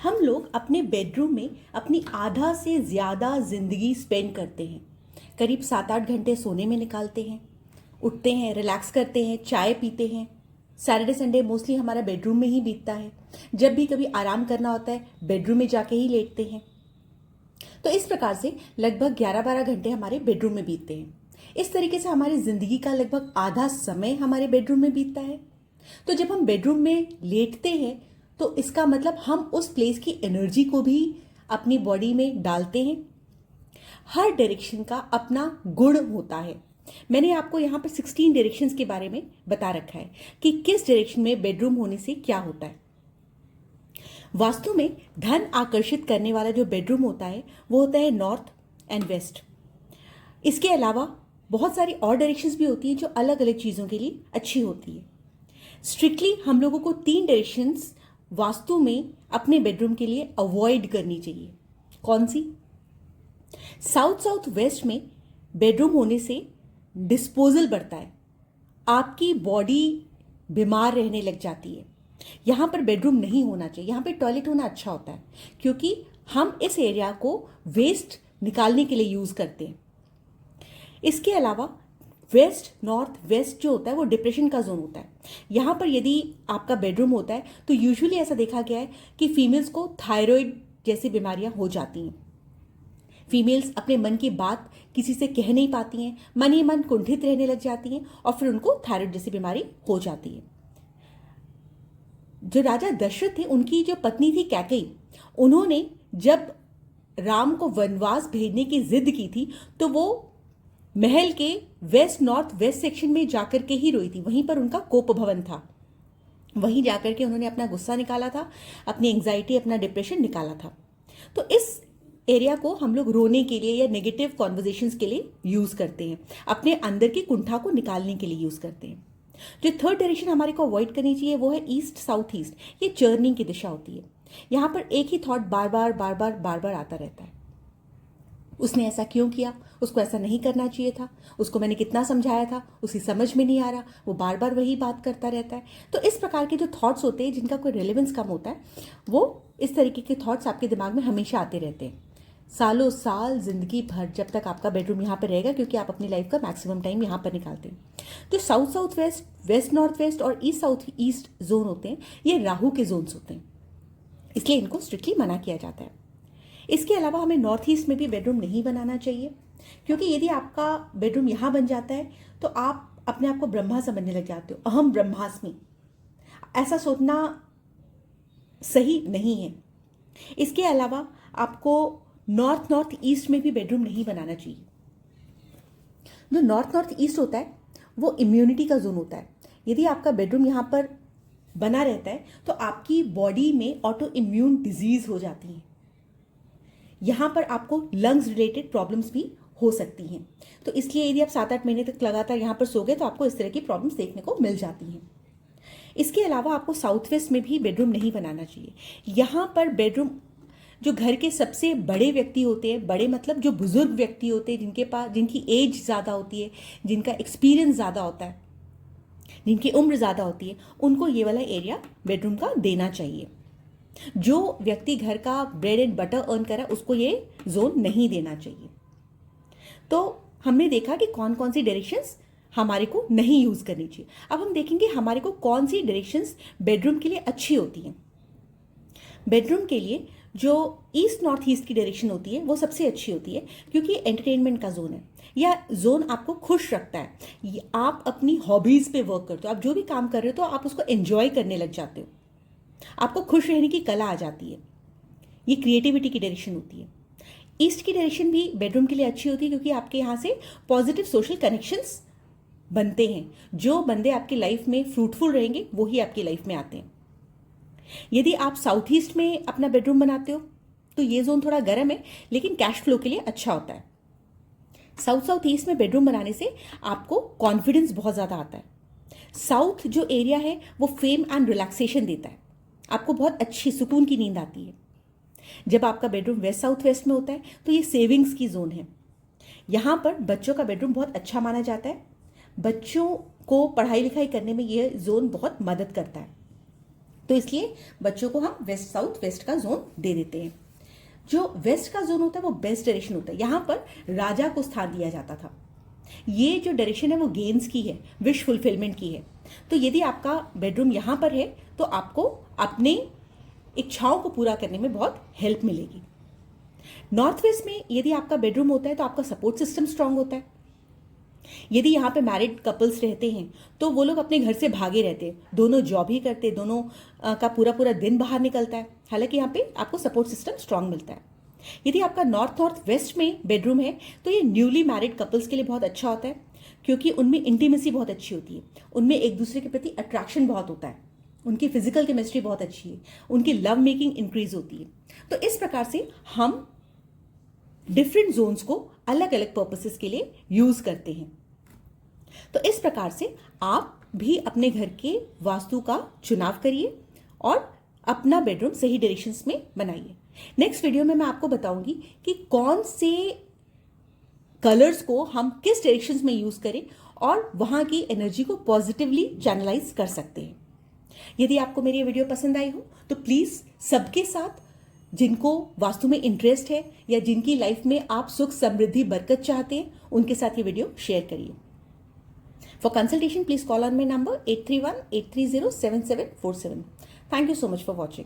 हम लोग अपने बेडरूम में अपनी आधा से ज़्यादा ज़िंदगी स्पेंड करते हैं। करीब 7-8 घंटे सोने में निकालते हैं, उठते हैं, रिलैक्स करते हैं, चाय पीते हैं। सैटरडे संडे मोस्टली हमारा बेडरूम में ही बीतता है। जब भी कभी आराम करना होता है बेडरूम में जाके ही लेटते हैं। तो इस प्रकार से लगभग 11-12 घंटे हमारे बेडरूम में बीतते हैं। इस तरीके से हमारी ज़िंदगी का लगभग आधा समय हमारे बेडरूम में बीतता है। तो जब हम बेडरूम में लेटते हैं तो इसका मतलब हम उस प्लेस की एनर्जी को भी अपनी बॉडी में डालते हैं। हर डायरेक्शन का अपना गुण होता है। मैंने आपको यहाँ पर 16 डायरेक्शंस के बारे में बता रखा है कि किस डायरेक्शन में बेडरूम होने से क्या होता है। वास्तु में धन आकर्षित करने वाला जो बेडरूम होता है वो होता है नॉर्थ एंड वेस्ट। इसके अलावा बहुत सारी और डायरेक्शंस भी होती हैं जो अलग अलग चीज़ों के लिए अच्छी होती है। स्ट्रिक्टली हम लोगों को 3 डायरेक्शंस वास्तु में अपने बेडरूम के लिए अवॉइड करनी चाहिए। कौन सी? साउथ साउथ वेस्ट में बेडरूम होने से डिस्पोजल बढ़ता है, आपकी बॉडी बीमार रहने लग जाती है। यहां पर बेडरूम नहीं होना चाहिए। यहां पर टॉयलेट होना अच्छा होता है क्योंकि हम इस एरिया को वेस्ट निकालने के लिए यूज करते हैं। इसके अलावा वेस्ट नॉर्थ वेस्ट जो होता है वो डिप्रेशन का जोन होता है। यहाँ पर यदि आपका बेडरूम होता है तो यूजुअली ऐसा देखा गया है कि फीमेल्स को थायराइड जैसी बीमारियां हो जाती हैं। फीमेल्स अपने मन की बात किसी से कह नहीं पाती हैं, मन ही मन कुंठित रहने लग जाती हैं और फिर उनको थायराइड जैसी बीमारी हो जाती है। जो राजा दशरथ थे उनकी जो पत्नी थी कैकेयी, उन्होंने जब राम को वनवास भेजने की जिद की थी तो वो महल के वेस्ट नॉर्थ वेस्ट सेक्शन में जाकर के ही रोई थी। वहीं पर उनका कोप भवन था, वहीं जाकर के उन्होंने अपना गुस्सा निकाला था, अपनी एंग्जाइटी, अपना डिप्रेशन निकाला था। तो इस एरिया को हम लोग रोने के लिए या नेगेटिव कॉन्वर्जेशंस के लिए यूज करते हैं, अपने अंदर की कुंठा को निकालने के लिए यूज करते हैं। जो थर्ड डायरेक्शन हमारे को अवॉइड करनी चाहिए वो है ईस्ट साउथ ईस्ट। ये चर्निंग की दिशा होती है। यहां पर एक ही थॉट बार बार आता रहता है। उसने ऐसा क्यों किया, उसको ऐसा नहीं करना चाहिए था, उसको मैंने कितना समझाया था, उसे समझ में नहीं आ रहा, वो बार बार वही बात करता रहता है। तो इस प्रकार के जो थॉट्स होते हैं जिनका कोई रिलेवेंस कम होता है, वो इस तरीके के थॉट्स आपके दिमाग में हमेशा आते रहते हैं, सालों साल, जिंदगी भर, जब तक आपका बेडरूम यहाँ पर रहेगा, क्योंकि आप अपनी लाइफ का मैक्सिमम टाइम यहाँ पर निकालते हैं। जो south south west, west north west और ईस्ट साउथ ईस्ट जोन होते हैं, ये राहु के जोन्स होते हैं, इसलिए इनको स्ट्रिक्टली मना किया जाता है। इसके अलावा हमें नॉर्थ ईस्ट में भी बेडरूम नहीं बनाना चाहिए, क्योंकि यदि आपका बेडरूम यहाँ बन जाता है तो आप अपने आप को ब्रह्मा समझने लग जाते हो, अहम ब्रह्मास्मि। ऐसा सोचना सही नहीं है। इसके अलावा आपको नॉर्थ नॉर्थ ईस्ट में भी बेडरूम नहीं बनाना चाहिए। जो नॉर्थ नॉर्थ ईस्ट होता है वो इम्यूनिटी का जोन होता है। यदि आपका बेडरूम यहाँ पर बना रहता है तो आपकी बॉडी में ऑटो इम्यून डिजीज हो जाती है। यहां पर आपको लंग्स रिलेटेड प्रॉब्लम्स भी हो सकती हैं। तो इसलिए यदि आप 7-8 महीने तक लगातार यहां पर सो गए तो आपको इस तरह की प्रॉब्लम्स देखने को मिल जाती हैं। इसके अलावा आपको साउथ वेस्ट में भी बेडरूम नहीं बनाना चाहिए। यहां पर बेडरूम, जो घर के सबसे बड़े व्यक्ति होते हैं, बड़े मतलब जो बुजुर्ग व्यक्ति होते हैं, जिनके पास, जिनकी एज ज़्यादा होती है, जिनका एक्सपीरियंस ज़्यादा होता है, जिनकी उम्र ज़्यादा होती है, उनको ये वाला एरिया बेडरूम का देना चाहिए। जो व्यक्ति घर का ब्रेड एंड बटर अर्न करा उसको ये जोन नहीं देना चाहिए। तो हमने देखा कि कौन कौन सी डायरेक्शंस हमारे को नहीं यूज करनी चाहिए। अब हम देखेंगे हमारे को कौन सी डायरेक्शंस बेडरूम के लिए अच्छी होती हैं। बेडरूम के लिए जो ईस्ट नॉर्थ ईस्ट की डायरेक्शन होती है वो सबसे अच्छी होती है, क्योंकि एंटरटेनमेंट का जोन है। यह जोन आपको खुश रखता है। आप अपनी हॉबीज पे वर्क करते हो, आप जो भी काम कर रहे हो तो आप उसको एंजॉय करने लग जाते हो, आपको खुश रहने की कला आ जाती है। ये क्रिएटिविटी की डायरेक्शन होती है। ईस्ट की डायरेक्शन भी बेडरूम के लिए अच्छी होती है, क्योंकि आपके यहाँ से पॉजिटिव सोशल कनेक्शंस बनते हैं। जो बंदे आपकी लाइफ में फ्रूटफुल रहेंगे वो ही आपकी लाइफ में आते हैं। यदि आप साउथ ईस्ट में अपना बेडरूम बनाते हो तो ये जोन थोड़ा गर्म है, लेकिन कैश फ्लो के लिए अच्छा होता है। साउथ साउथ ईस्ट में बेडरूम बनाने से आपको कॉन्फिडेंस बहुत ज्यादा आता है। साउथ जो एरिया है वो फेम एंड रिलैक्सेशन देता है, आपको बहुत अच्छी सुकून की नींद आती है। जब आपका बेडरूम वेस्ट साउथ वेस्ट में होता है तो ये सेविंग्स की जोन है। यहां पर बच्चों का बेडरूम बहुत अच्छा माना जाता है। बच्चों को पढ़ाई लिखाई करने में यह जोन बहुत मदद करता है। तो इसलिए बच्चों को हम वेस्ट साउथ वेस्ट का जोन दे देते हैं। जो वेस्ट का जोन होता है वो बेस्ट डायरेक्शन होता है, यहां पर राजा को स्थान दिया जाता था। ये जो डायरेक्शन है वो गेन्स की है, विश फुलफिलमेंट की है। तो यदि आपका बेडरूम यहां पर है तो आपको अपने इच्छाओं को पूरा करने में बहुत हेल्प मिलेगी। नॉर्थ वेस्ट में यदि आपका बेडरूम होता है तो आपका सपोर्ट सिस्टम स्ट्रांग होता है। यदि यहाँ पे मैरिड कपल्स रहते हैं तो वो लोग अपने घर से भागे रहते हैं, दोनों जॉब ही करते हैं, दोनों का पूरा पूरा दिन बाहर निकलता है, हालांकि यहाँ पे आपको सपोर्ट सिस्टम स्ट्रांग मिलता है। यदि आपका नॉर्थ वेस्ट में बेडरूम है तो ये न्यूली मैरिड कपल्स के लिए बहुत अच्छा होता है, क्योंकि उनमें इंटीमेसी बहुत अच्छी होती है, उनमें एक दूसरे के प्रति अट्रैक्शन बहुत होता है, उनकी फिजिकल केमिस्ट्री बहुत अच्छी है, उनकी लव मेकिंग इंक्रीज होती है। तो इस प्रकार से हम डिफरेंट जोन्स को अलग अलग पर्पसेस के लिए यूज करते हैं। तो इस प्रकार से आप भी अपने घर के वास्तु का चुनाव करिए और अपना बेडरूम सही डायरेक्शंस में बनाइए। नेक्स्ट वीडियो में मैं आपको बताऊंगी कि कौन से कलर्स को हम किस डायरेक्शंस में यूज करें और वहां की एनर्जी को पॉजिटिवली चैनलाइज कर सकते हैं। यदि आपको मेरी ये वीडियो पसंद आई हो तो प्लीज सबके साथ, जिनको वास्तु में इंटरेस्ट है या जिनकी लाइफ में आप सुख समृद्धि बरकत चाहते हैं, उनके साथ ये वीडियो शेयर करिए। For consultation please call on my number 831-830-7747। Thank you so much for watching.